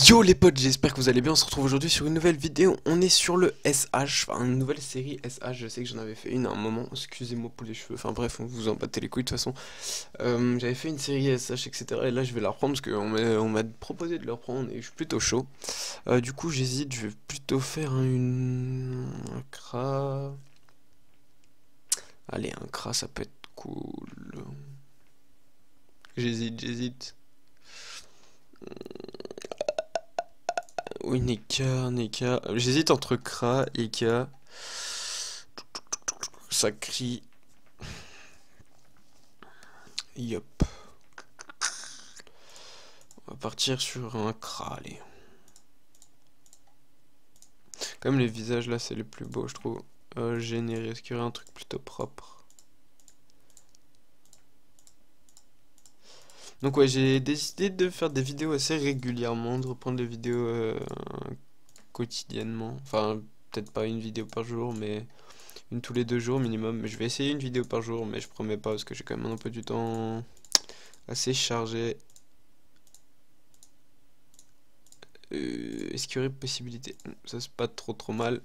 Yo les potes, j'espère que vous allez bien, on se retrouve aujourd'hui sur une nouvelle vidéo, on est sur le SH, enfin une nouvelle série SH, je sais que j'en avais fait une à un moment, excusez-moi pour les cheveux, enfin bref, on vous en battez les couilles de toute façon. J'avais fait une série SH etc et là je vais la reprendre parce qu'on m'a proposé de la reprendre et je suis plutôt chaud. Du coup j'hésite, je vais plutôt faire un CRA, allez un CRA ça peut être cool, j'hésite. Oui, Neka. J'hésite entre Kra et K. Ça crie. Yop. On va partir sur un Kra, allez. Comme les visages là, c'est les plus beaux, je trouve. Générer, est-ce qu'il y aurait un truc plutôt propre? Donc ouais, j'ai décidé de faire des vidéos assez régulièrement, de reprendre des vidéos quotidiennement. Enfin, peut-être pas une vidéo par jour, mais une tous les 2 jours minimum. Je vais essayer une vidéo par jour, mais je promets pas parce que j'ai quand même un peu du temps assez chargé. Est-ce qu'il y aurait possibilité? Ça c'est pas trop mal.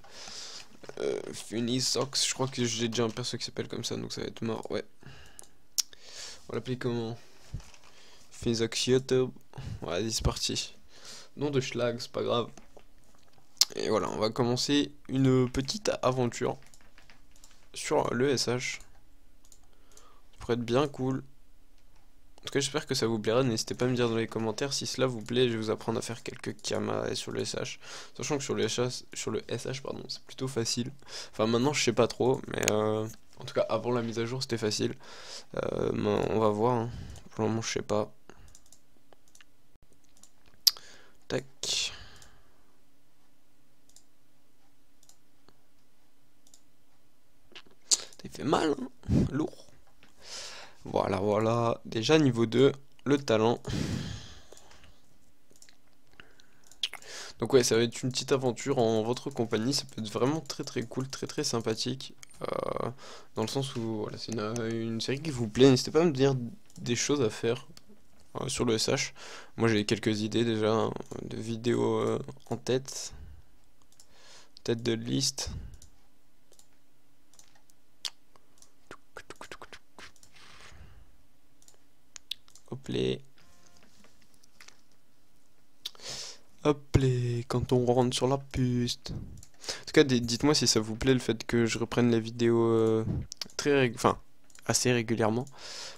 Funny Socks, je crois que j'ai déjà un perso qui s'appelle comme ça, donc ça va être mort, ouais. On va l'appeler comment? Funny Socks YouTube. Ouais, allez, c'est parti. Nom de schlag, c'est pas grave. Et voilà, on va commencer une petite aventure sur le SH. Ça pourrait être bien cool. En tout cas, j'espère que ça vous plaira. N'hésitez pas à me dire dans les commentaires si cela vous plaît. Je vais vous apprendre à faire quelques kamas sur le SH. Sachant que sur le SH, pardon, c'est plutôt facile. Enfin, maintenant, je sais pas trop, mais en tout cas, avant la mise à jour, c'était facile. Mais on va voir, hein. Pour le moment, je sais pas. Tac. Ça fait mal, hein. Lourd. Voilà. Déjà, niveau 2, le talent. Donc ouais, ça va être une petite aventure en votre compagnie, ça peut être vraiment très cool, très sympathique, dans le sens où voilà, c'est une série qui vous plaît, n'hésitez pas à me dire des choses à faire sur le SH. Moi j'ai quelques idées déjà, hein, de vidéos en tête de liste. Hop les. Hop les, quand on rentre sur la piste. En tout cas, dites-moi si ça vous plaît le fait que je reprenne les vidéos enfin, assez régulièrement.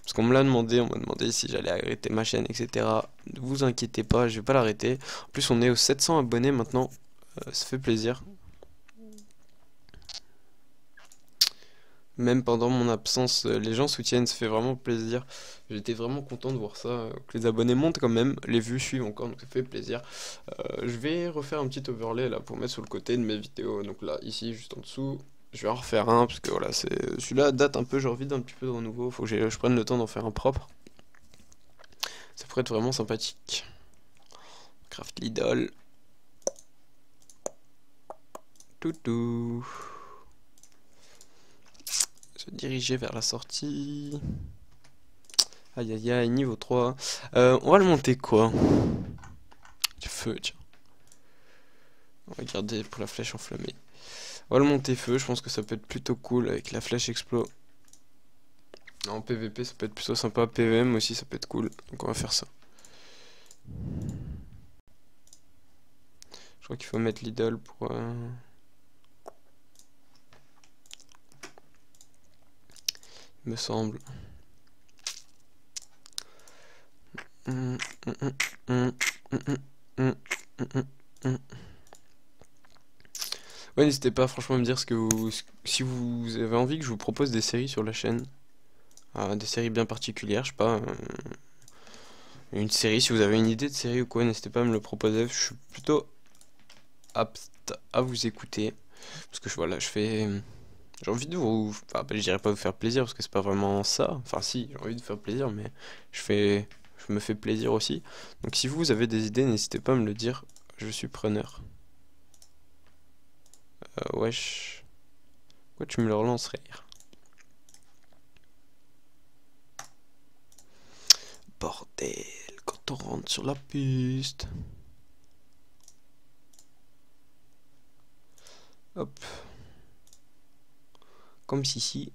Parce qu'on me l'a demandé, on m'a demandé si j'allais arrêter ma chaîne, etc. Ne vous inquiétez pas, je vais pas l'arrêter. En plus, on est aux 700 abonnés maintenant, ça fait plaisir. Même pendant mon absence, les gens soutiennent, ça fait vraiment plaisir. J'étais vraiment content de voir ça, que les abonnés montent quand même, les vues suivent encore, donc ça fait plaisir. Je vais refaire un petit overlay là pour mettre sur le côté de mes vidéos, donc là, ici, juste en dessous. Je vais en refaire un, parce que voilà, celui-là date un peu, j'ai envie d'un petit peu de renouveau, faut que je prenne le temps d'en faire un propre. Ça pourrait être vraiment sympathique. Craft l'idole. Toutou. Se diriger vers la sortie. Aïe, niveau 3. On va le monter quoi? Du feu, tiens. On va garder pour la flèche enflammée. On va le monter feu, je pense que ça peut être plutôt cool avec la flèche explo. En PVP ça peut être plutôt sympa, PVM aussi ça peut être cool, donc on va faire ça. Je crois qu'il faut mettre l'idole pour... Il me semble. Ouais, n'hésitez pas franchement à me dire si vous avez envie que je vous propose des séries sur la chaîne. Des séries bien particulières, je sais pas. Une série, si vous avez une idée de série ou quoi, n'hésitez pas à me le proposer. Je suis plutôt apte à vous écouter. Parce que voilà, je fais... J'ai envie de vous... Enfin, je dirais pas vous faire plaisir, parce que c'est pas vraiment ça. Enfin si, j'ai envie de vous faire plaisir, mais je me fais plaisir aussi. Donc si vous avez des idées, n'hésitez pas à me le dire. Je suis preneur. Wesh. Pourquoi tu me le relancerais? Bordel, quand on rentre sur la piste. Hop. Comme si.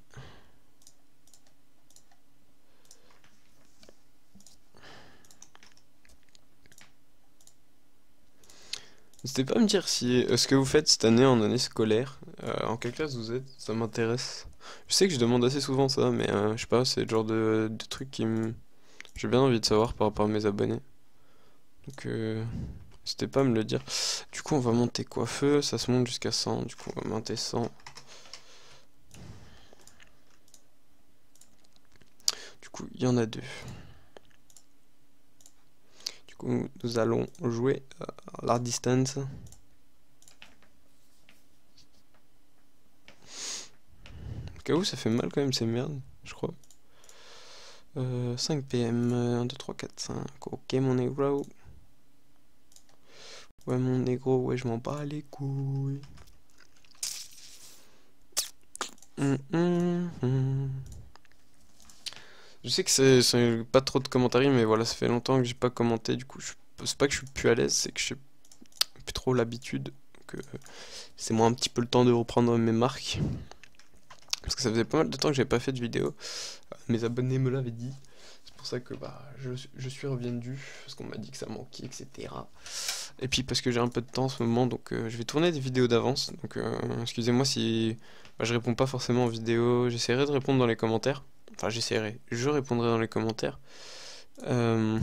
N'hésitez pas à me dire si ce que vous faites cette année en année scolaire, en quelle classe vous êtes, ça m'intéresse. Je sais que je demande assez souvent ça, mais je sais pas, c'est le genre de truc qui me... J'ai bien envie de savoir par rapport à mes abonnés. Donc n'hésitez pas à me le dire. Du coup on va monter coiffeux, ça se monte jusqu'à 100, du coup on va monter 100. Du coup il y en a deux. Du coup nous allons jouer à l'hard distance. Au cas où ça fait mal quand même ces merdes, je crois. 5 PM, 1, 2, 3, 4, 5. Ok mon négro. Ouais mon négro, ouais je m'en bats les couilles. Je sais que c'est pas trop de commentaires, mais voilà, ça fait longtemps que j'ai pas commenté, du coup, c'est pas que je suis plus à l'aise, c'est que j'ai plus trop l'habitude, que c'est moi un petit peu le temps de reprendre mes marques. Parce que ça faisait pas mal de temps que j'avais pas fait de vidéo, mes abonnés me l'avaient dit, c'est pour ça que bah, je suis revenu, parce qu'on m'a dit que ça manquait, etc. Et puis parce que j'ai un peu de temps en ce moment, donc je vais tourner des vidéos d'avance, donc excusez-moi si bah, je réponds pas forcément en vidéo, j'essaierai de répondre dans les commentaires. Enfin, je répondrai dans les commentaires. Ce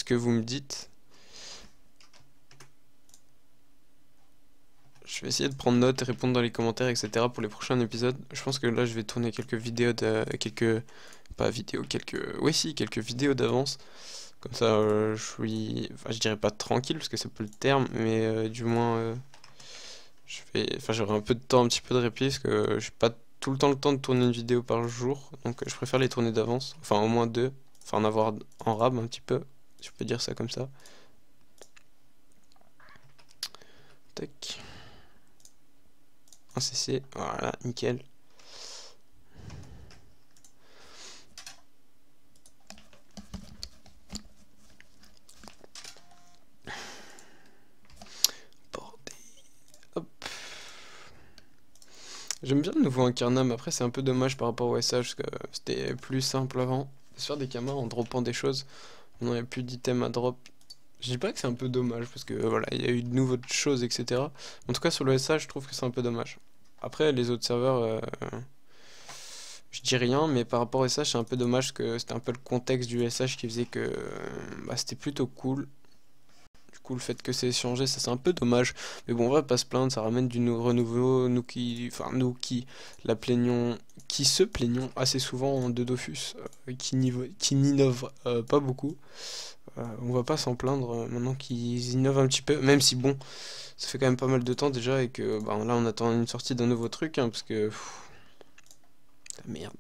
que vous me dites. Je vais essayer de prendre note et répondre dans les commentaires, etc. pour les prochains épisodes. Je pense que là, je vais tourner quelques vidéos Pas vidéos, Ouais, si, quelques vidéos d'avance. Comme ça, je suis... Enfin, je dirais pas tranquille, parce que c'est pas le terme, mais du moins... j'aurai un peu de temps, un petit peu de répit, parce que j'ai pas tout le temps de tourner une vidéo par jour. Donc je préfère les tourner d'avance. Enfin, au moins deux. Enfin, en avoir en rab un petit peu. Si je peux dire ça comme ça. Tac. Un CC. Voilà, nickel. Bordel. Hop. J'aime bien le nouveau Incarnam. Après, c'est un peu dommage par rapport au SH, parce que c'était plus simple avant. De se faire des camas en droppant des choses. Maintenant, il n'y a plus d'items à drop. Je dis pas que c'est un peu dommage, parce que voilà, il y a eu de nouvelles choses, etc. En tout cas, sur le SH, je trouve que c'est un peu dommage. Après, les autres serveurs, je dis rien, mais par rapport au SH, c'est un peu dommage que c'était un peu le contexte du SH qui faisait que bah, c'était plutôt cool. Du coup, le fait que c'est changé, ça c'est un peu dommage. Mais bon, on va pas se plaindre, ça ramène du renouveau. Nous qui la plaignons, qui se plaignons assez souvent de Dofus, qui n'innove pas beaucoup. On va pas s'en plaindre maintenant qu'ils innovent un petit peu, même si bon, ça fait quand même pas mal de temps déjà et que bah, là on attend une sortie d'un nouveau truc, parce que la merde.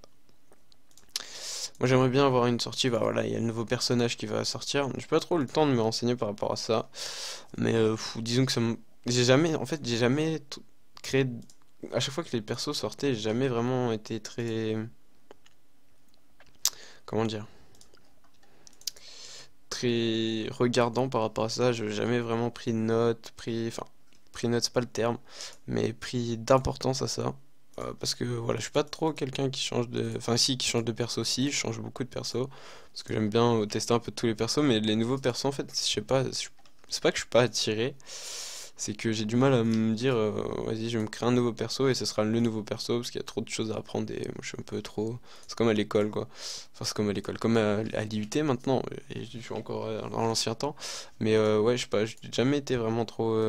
Moi j'aimerais bien avoir une sortie, bah voilà, il y a le nouveau personnage qui va sortir. J'ai pas trop le temps de me renseigner par rapport à ça, mais disons que j'ai jamais, en fait, j'ai jamais créé. À chaque fois que les persos sortaient, j'ai jamais vraiment été très. Comment dire? Très regardant par rapport à ça. Je n'ai jamais vraiment pris note, enfin, pris note, c'est pas le terme, mais pris d'importance à ça. Parce que voilà, je suis pas trop quelqu'un qui change de. Enfin, si, qui change de perso, si, je change beaucoup de perso. Parce que j'aime bien tester un peu tous les persos, mais les nouveaux persos, en fait, je sais pas, c'est pas que je suis pas attiré, c'est que j'ai du mal à me dire, vas-y, je vais me créer un nouveau perso et ce sera le nouveau perso parce qu'il y a trop de choses à apprendre et moi je suis un peu trop. C'est comme à l'école quoi. Enfin, c'est comme à l'école, comme à l'IUT maintenant, et je suis encore dans l'ancien temps. Mais ouais, je sais pas, j'ai jamais été vraiment trop.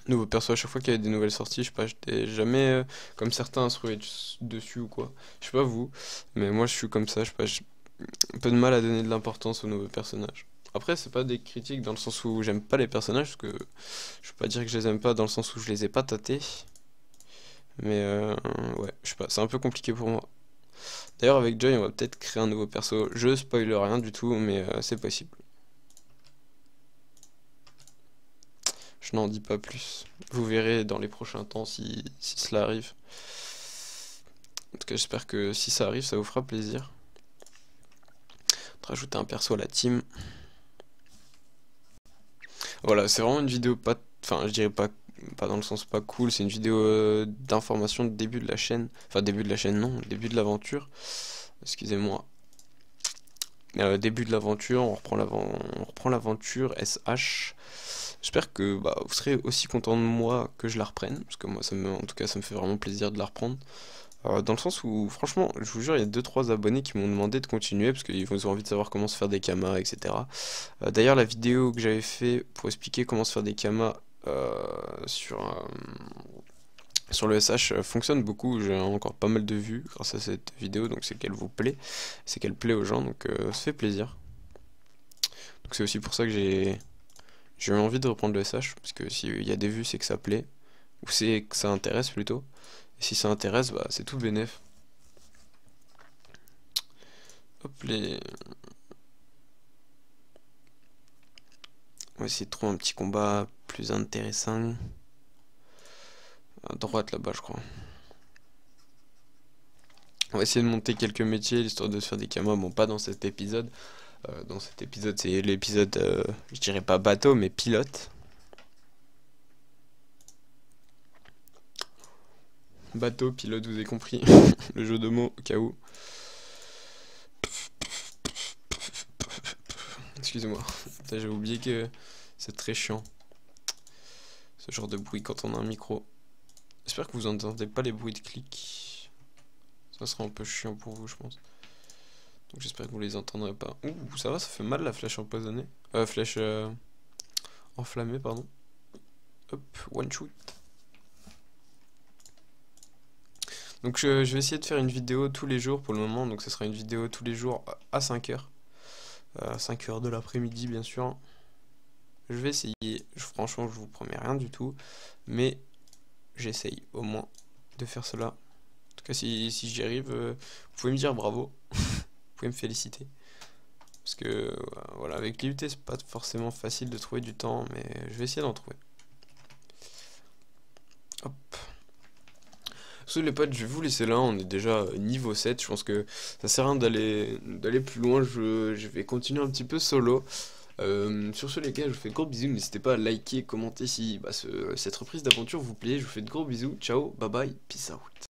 Nouveau perso à chaque fois qu'il y avait des nouvelles sorties, je sais pas, j'étais jamais comme certains à se ruer dessus ou quoi. Je sais pas vous, mais moi je suis comme ça, je sais pas, j'ai un peu de mal à donner de l'importance aux nouveaux personnages. Après, c'est pas des critiques dans le sens où j'aime pas les personnages, parce que je peux pas dire que je les aime pas dans le sens où je les ai pas tâtés. Mais ouais, je sais pas, c'est un peu compliqué pour moi. D'ailleurs, avec Joy, on va peut-être créer un nouveau perso. Je spoil rien du tout, mais c'est possible. Je n'en dis pas plus. Vous verrez dans les prochains temps si cela arrive. En tout cas, j'espère que si ça arrive, ça vous fera plaisir de rajouter un perso à la team. Voilà, c'est vraiment une vidéo pas enfin je dirais pas dans le sens pas cool, c'est une vidéo d'information de début de la chaîne. Enfin début de la chaîne non, début de l'aventure. Excusez-moi. Début de l'aventure, on reprend l'aventure SH. J'espère que bah, vous serez aussi content de moi que je la reprenne, parce que moi en tout cas ça me fait vraiment plaisir de la reprendre. Dans le sens où franchement, je vous jure, il y a 2-3 abonnés qui m'ont demandé de continuer parce qu'ils ont envie de savoir comment se faire des kamas, etc. D'ailleurs, la vidéo que j'avais fait pour expliquer comment se faire des kamas sur le SH fonctionne beaucoup. J'ai encore pas mal de vues grâce à cette vidéo, donc c'est qu'elle vous plaît, c'est qu'elle plaît aux gens, donc ça fait plaisir. Donc c'est aussi pour ça que j'ai eu envie de reprendre le SH, parce que s'il y a des vues, c'est que ça plaît, ou c'est que ça intéresse plutôt. Et si ça intéresse, bah c'est tout bénef. Hop les. On va essayer de trouver un petit combat plus intéressant. À droite là-bas, je crois. On va essayer de monter quelques métiers, l'histoire de se faire des kamas. Bon, pas dans cet épisode. Dans cet épisode, c'est l'épisode, je dirais pas bateau, mais pilote. Bateau, pilote, vous avez compris. Le jeu de mots, au cas où. Excusez-moi. J'ai oublié que c'est très chiant. Ce genre de bruit quand on a un micro. J'espère que vous entendez pas les bruits de clics. Ça sera un peu chiant pour vous, je pense. Donc j'espère que vous les entendrez pas. Ouh, ça va, ça fait mal la flèche empoisonnée. Flèche enflammée, pardon. Hop, one shoot. Donc je vais essayer de faire une vidéo tous les jours pour le moment. Donc ce sera une vidéo tous les jours à 5h. À 5h de l'après-midi, bien sûr. Je vais essayer. Franchement, je vous promets rien du tout. Mais j'essaye au moins de faire cela. En tout cas, si j'y arrive, vous pouvez me dire bravo. Vous pouvez me féliciter. Parce que, voilà, avec l'IUT, c'est pas forcément facile de trouver du temps, mais je vais essayer d'en trouver. Hop. Sur les potes, je vais vous laisser là, on est déjà niveau 7, je pense que ça sert à rien d'aller plus loin, je vais continuer un petit peu solo. Sur ce les gars, je vous fais de gros bisous, n'hésitez pas à liker, commenter si cette reprise d'aventure vous plaît, je vous fais de gros bisous, ciao, bye bye, peace out.